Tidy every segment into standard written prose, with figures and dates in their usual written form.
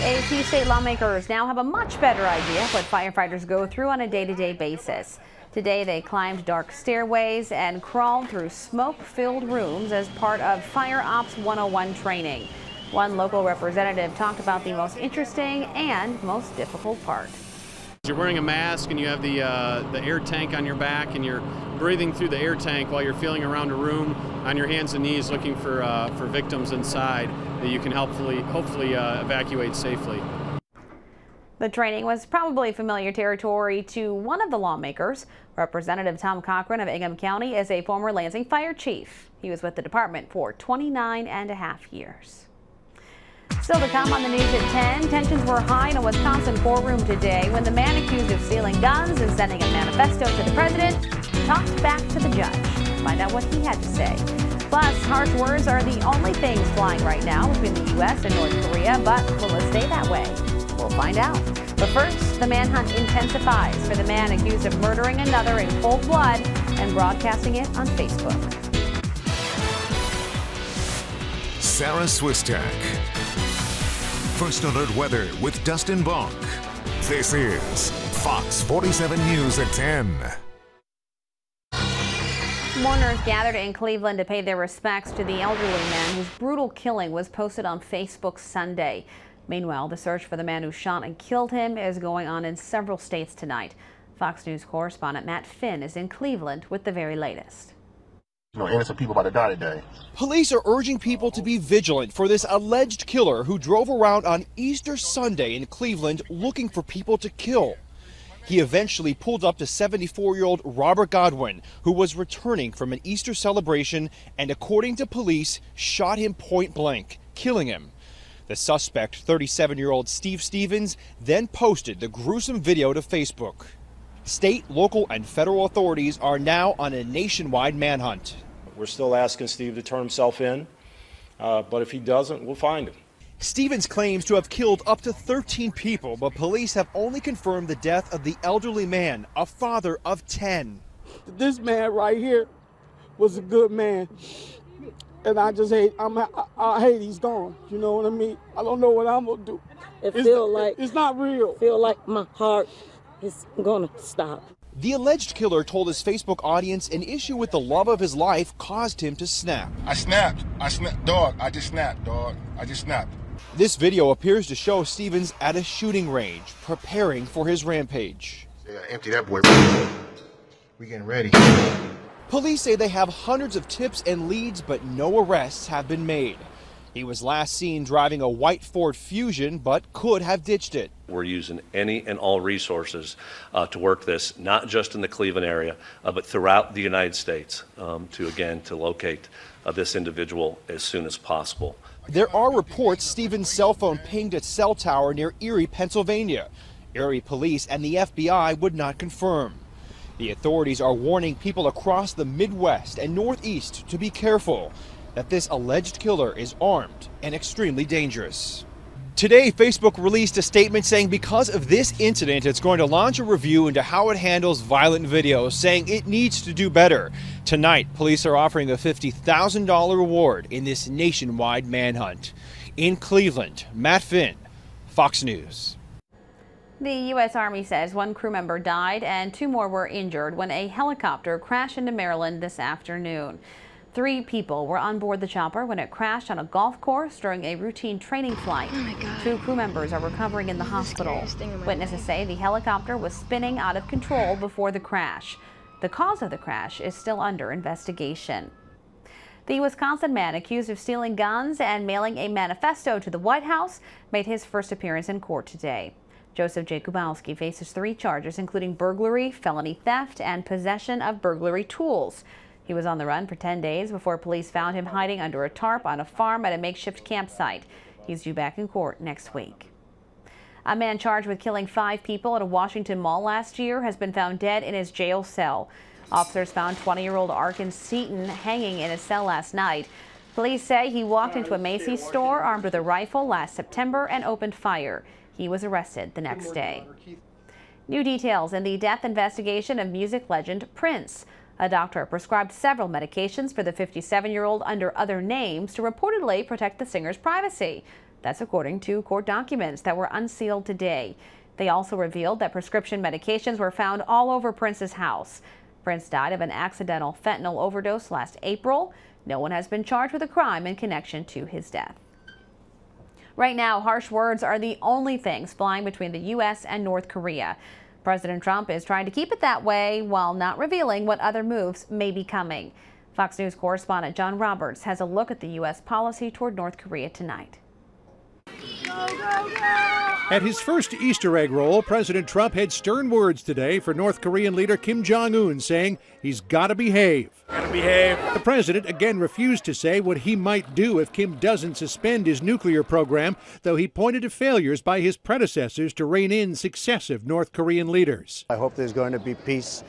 A few state lawmakers now have a much better idea of what firefighters go through on a day-to-day basis. Today they climbed dark stairways and crawled through smoke-filled rooms as part of Fire Ops 101 training. One local representative talked about the most interesting and most difficult part. You're wearing a mask and you have the air tank on your back, and you're breathing through the air tank while you're feeling around a room on your hands and knees looking for victims inside that you can hopefully evacuate safely. The training was probably familiar territory to one of the lawmakers. Representative Tom Cochran of Ingham County is a former Lansing fire chief. He was with the department for 29.5 years. Still to come on the news at 10, tensions were high in a Wisconsin courtroom today when the man accused of stealing guns and sending a manifesto to the president talked back to the judge. Find out what he had to say. Plus, harsh words are the only things flying right now between the U.S. and North Korea, but will it stay that way? We'll find out. But first, the manhunt intensifies for the man accused of murdering another in cold blood and broadcasting it on Facebook. Sarah Swistak. First Alert Weather with Dustin Bonk. This is Fox 47 News at 10. Mourners gathered in Cleveland to pay their respects to the elderly man whose brutal killing was posted on Facebook Sunday. Meanwhile, the search for the man who shot and killed him is going on in several states tonight. Fox News correspondent Matt Finn is in Cleveland with the very latest. Innocent people about to die today. Police are urging people to be vigilant for this alleged killer who drove around on Easter Sunday in Cleveland looking for people to kill. He eventually pulled up to 74-year-old Robert Godwin, who was returning from an Easter celebration and, according to police, shot him point blank, killing him. The suspect, 37-year-old Steve Stevens, then posted the gruesome video to Facebook. State, local, and federal authorities are now on a nationwide manhunt. We're still asking Steve to turn himself in, but if he doesn't, we'll find him. Stevens claims to have killed up to 13 people, but police have only confirmed the death of the elderly man, a father of 10. This man right here was a good man, and I just hate. I hate he's gone. You know what I mean? I don't know what I'm gonna do. It's not real. Feel like my heart is gonna stop. The alleged killer told his Facebook audience an issue with the love of his life caused him to snap. I snapped, dog. I just snapped, dog. I just snapped. This video appears to show Stevens at a shooting range, preparing for his rampage. Yeah, empty that boy. We getting ready. Police say they have hundreds of tips and leads, but no arrests have been made. He was last seen driving a white Ford Fusion, but could have ditched it. We're using any and all resources to work this, not just in the Cleveland area, but throughout the United States, to locate this individual as soon as possible. There are reports Stevens' cell phone pinged a cell tower near Erie, Pennsylvania. Erie police and the FBI would not confirm. The authorities are warning people across the Midwest and Northeast to be careful, that this alleged killer is armed and extremely dangerous. Today, Facebook released a statement saying because of this incident, it's going to launch a review into how it handles violent videos, saying it needs to do better. Tonight, police are offering a $50,000 reward in this nationwide manhunt. In Cleveland, Matt Finn, Fox News. The U.S. Army says one crew member died and 2 more were injured when a helicopter crashed into Maryland this afternoon. 3 people were on board the chopper when it crashed on a golf course during a routine training flight. Oh my God. 2 crew members are recovering in the hospital. Witnesses say the helicopter was spinning out of control before the crash. The cause of the crash is still under investigation. The Wisconsin man accused of stealing guns and mailing a manifesto to the White House made his first appearance in court today. Joseph J. Kubowski faces 3 charges, including burglary, felony theft, and possession of burglary tools. He was on the run for 10 days before police found him hiding under a tarp on a farm at a makeshift campsite. He's due back in court next week. A man charged with killing 5 people at a Washington mall last year has been found dead in his jail cell. Officers found 20-year-old Arkin Seaton hanging in his cell last night. Police say he walked into a Macy's store armed with a rifle last September and opened fire. He was arrested the next day. New details in the death investigation of music legend Prince. A doctor prescribed several medications for the 57-year-old under other names to reportedly protect the singer's privacy. That's according to court documents that were unsealed today. They also revealed that prescription medications were found all over Prince's house. Prince died of an accidental fentanyl overdose last April. No one has been charged with a crime in connection to his death. Right now, harsh words are the only things flying between the U.S. and North Korea. President Trump is trying to keep it that way while not revealing what other moves may be coming. Fox News correspondent John Roberts has a look at the U.S. policy toward North Korea tonight. Go, go, go! At his first Easter egg roll, President Trump had stern words today for North Korean leader Kim Jong-un, saying he's got to behave. Gotta behave. The president again refused to say what he might do if Kim doesn't suspend his nuclear program, though he pointed to failures by his predecessors to rein in successive North Korean leaders. I hope there's going to be peace,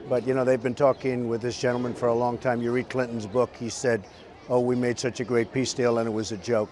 but you know, they've been talking with this gentleman for a long time. You read Clinton's book, he said, oh, we made such a great peace deal and it was a joke.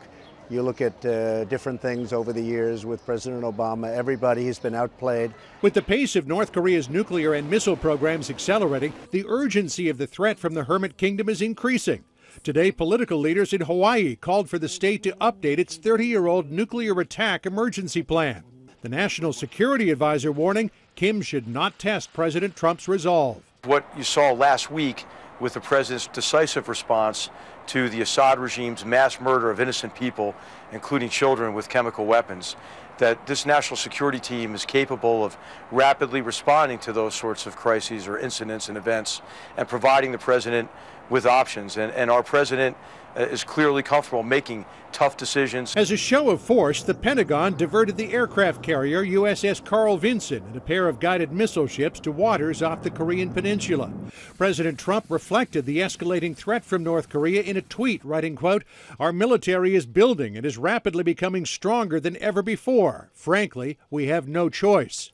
You look at different things over the years with President Obama, everybody has been outplayed. With the pace of North Korea's nuclear and missile programs accelerating, the urgency of the threat from the Hermit Kingdom is increasing. Today, political leaders in Hawaii called for the state to update its 30-year-old nuclear attack emergency plan. The National Security Advisor warning Kim should not test President Trump's resolve. What you saw last week with the president's decisive response to the Assad regime's mass murder of innocent people, including children with chemical weapons, that this national security team is capable of rapidly responding to those sorts of crises or incidents and events and providing the president with options. And our president is clearly comfortable making tough decisions. As a show of force, the Pentagon diverted the aircraft carrier USS Carl Vinson and a pair of guided missile ships to waters off the Korean peninsula. President Trump reflected the escalating threat from North Korea in a tweet, writing, quote, "Our military is building and is rapidly becoming stronger than ever before. Frankly, we have no choice."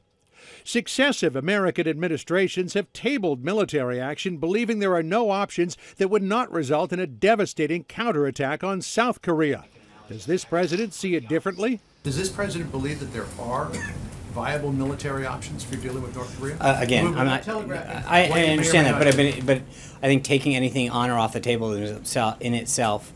Successive American administrations have tabled military action, believing there are no options that would not result in a devastating counterattack on South Korea. Does this president see it differently? Does this president believe that there are viable military options for dealing with North Korea? Again, I'm not. I understand that, but I think taking anything on or off the table in itself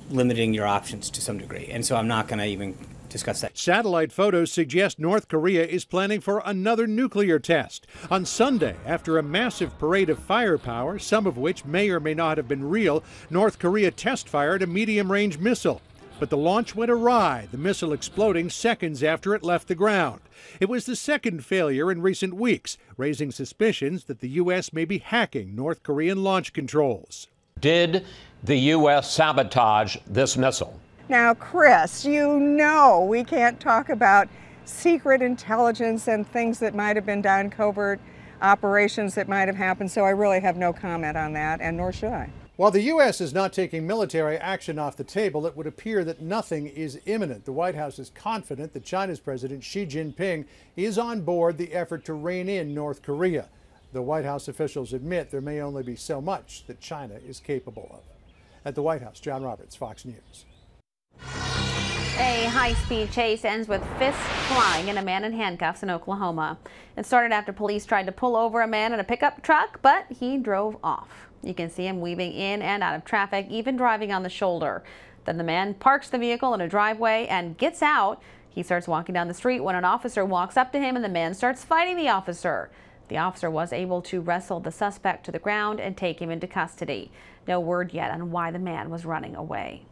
limiting your options to some degree, and so I'm not going to even discuss that. Satellite photos suggest North Korea is planning for another nuclear test. On Sunday, after a massive parade of firepower, some of which may or may not have been real, North Korea test-fired a medium-range missile. But the launch went awry, the missile exploding seconds after it left the ground. It was the second failure in recent weeks, raising suspicions that the U.S. may be hacking North Korean launch controls. Did the U.S. sabotage this missile? Now, Chris, you know we can't talk about secret intelligence and things that might have been done, covert operations that might have happened, so I really have no comment on that, and nor should I. While the U.S. is not taking military action off the table, it would appear that nothing is imminent. The White House is confident that China's President Xi Jinping is on board the effort to rein in North Korea. The White House officials admit there may only be so much that China is capable of. At the White House, John Roberts, Fox News. A high-speed chase ends with fists flying and a man in handcuffs in Oklahoma. It started after police tried to pull over a man in a pickup truck, but he drove off. You can see him weaving in and out of traffic, even driving on the shoulder. Then the man parks the vehicle in a driveway and gets out. He starts walking down the street when an officer walks up to him and the man starts fighting the officer. The officer was able to wrestle the suspect to the ground and take him into custody. No word yet on why the man was running away.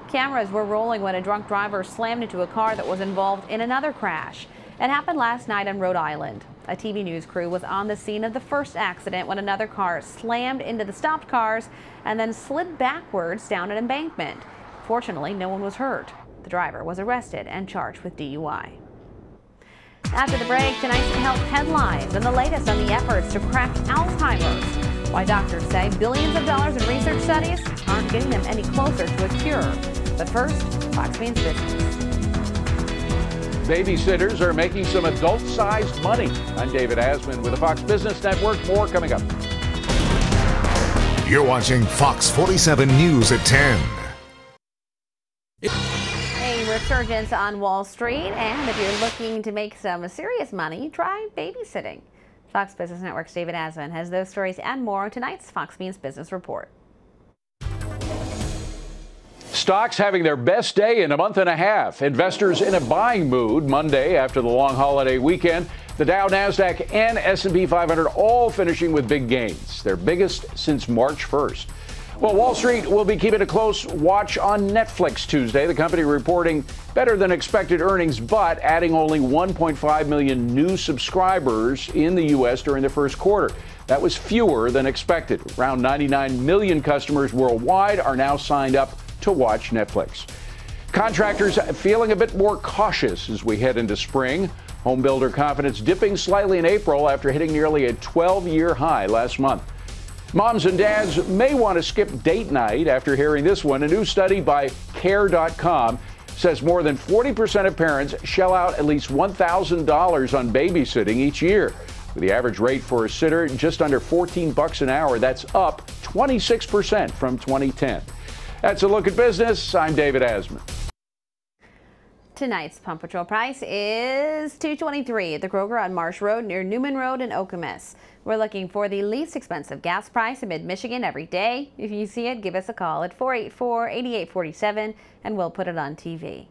Cameras were rolling when a drunk driver slammed into a car that was involved in another crash. It happened last night on Rhode Island. A TV news crew was on the scene of the first accident when another car slammed into the stopped cars and then slid backwards down an embankment. Fortunately, no one was hurt. The driver was arrested and charged with DUI. After the break, tonight's health headlines and the latest on the efforts to crack Alzheimer's. Why doctors say billions of dollars in research studies aren't getting them any closer to a cure. But first, Fox Means Business. Babysitters are making some adult-sized money. I'm David Asman with the Fox Business Network. More coming up. You're watching Fox 47 News at 10. A resurgence on Wall Street, and if you're looking to make some serious money, try babysitting. Fox Business Network's David Asman has those stories and more on tonight's Fox Means Business Report. Stocks having their best day in a month and a half. Investors in a buying mood Monday after the long holiday weekend. The Dow, Nasdaq, and S&P 500 all finishing with big gains, their biggest since March 1st. Well, Wall Street will be keeping a close watch on Netflix Tuesday. The company reporting better than expected earnings, but adding only 1.5 million new subscribers in the U.S. during the first quarter. That was fewer than expected. Around 99 million customers worldwide are now signed up to watch Netflix. Contractors feeling a bit more cautious as we head into spring. Home builder confidence dipping slightly in April after hitting nearly a 12-year high last month. Moms and dads may want to skip date night after hearing this one. A new study by Care.com says more than 40% of parents shell out at least $1,000 on babysitting each year. With the average rate for a sitter just under $14 an hour, that's up 26% from 2010. That's a look at business. I'm David Asman. Tonight's Pump Patrol price is $2.23 at the Kroger on Marsh Road near Newman Road in Okemos. We're looking for the least expensive gas price in mid-Michigan every day. If you see it, give us a call at 484-8847 and we'll put it on TV.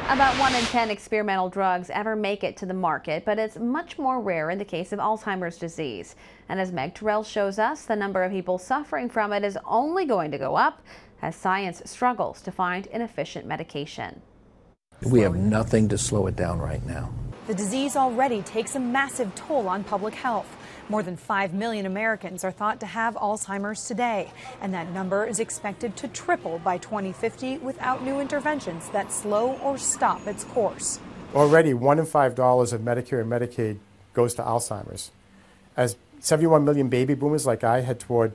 About 1 in 10 experimental drugs ever make it to the market, but it's much more rare in the case of Alzheimer's disease. And as Meg Terrell shows us, the number of people suffering from it is only going to go up as science struggles to find an efficient medication. We have nothing to slow it down right now. The disease already takes a massive toll on public health. More than 5 million Americans are thought to have Alzheimer's today, and that number is expected to triple by 2050 without new interventions that slow or stop its course. Already, $1 in $5 of Medicare and Medicaid goes to Alzheimer's. As 71 million baby boomers like I head toward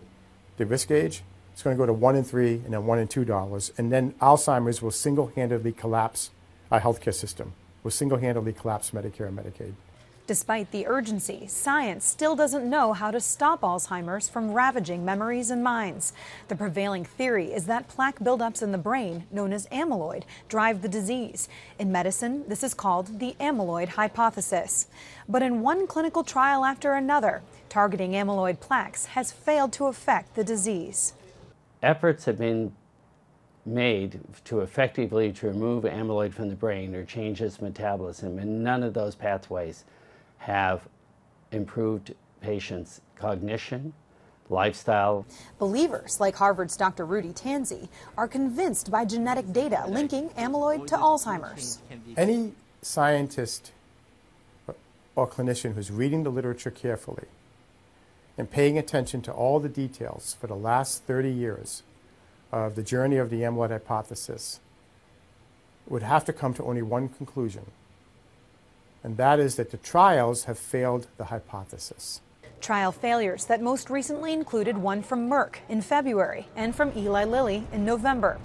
the risk age, it's going to go to 1 in $3 and then $1 in $2. And then Alzheimer's will single-handedly collapse our healthcare system, will single-handedly collapse Medicare and Medicaid. Despite the urgency, science still doesn't know how to stop Alzheimer's from ravaging memories and minds. The prevailing theory is that plaque buildups in the brain, known as amyloid, drive the disease. In medicine, this is called the amyloid hypothesis. But in one clinical trial after another, targeting amyloid plaques has failed to affect the disease. Efforts have been made to effectively remove amyloid from the brain or change its metabolism, and none of those pathways have improved patients' cognition, lifestyle. Believers like Harvard's Dr. Rudy Tanzi are convinced by genetic data linking amyloid to Alzheimer's. Any scientist or clinician who's reading the literature carefully and paying attention to all the details for the last 30 years of the journey of the amyloid hypothesis would have to come to only one conclusion, and that is that the trials have failed the hypothesis. Trial failures that most recently included one from Merck in February and from Eli Lilly in November.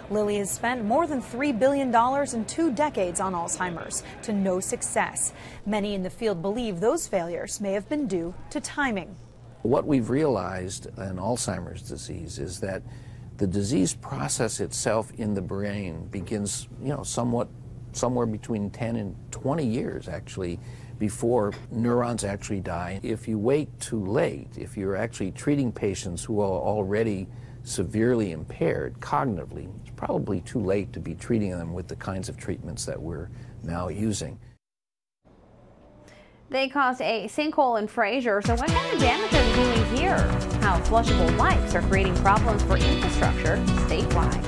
Lilly has spent more than $3 billion in 2 decades on Alzheimer's to no success. Many in the field believe those failures may have been due to timing. What we've realized in Alzheimer's disease is that the disease process itself in the brain begins, somewhere between 10 and 20 years actually before neurons actually die. If you wait too late, if you're actually treating patients who are already severely impaired cognitively, it's probably too late to be treating them with the kinds of treatments that we're now using. They caused a sinkhole in Fraser, so what kind of damage are they doing here? How flushable pipes are creating problems for infrastructure statewide.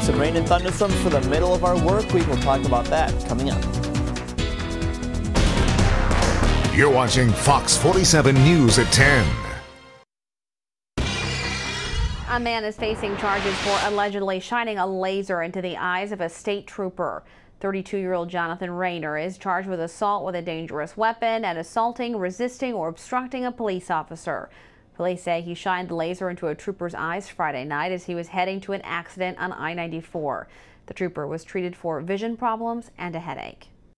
Some rain and thunderstorms for the middle of our work week. We'll talk about that coming up. You're watching Fox 47 News at 10. A man is facing charges for allegedly shining a laser into the eyes of a state trooper. 32-year-old Jonathan Rayner is charged with assault with a dangerous weapon and assaulting, resisting, or obstructing a police officer. Police say he shined the laser into a trooper's eyes Friday night as he was heading to an accident on I-94. The trooper was treated for vision problems and a headache.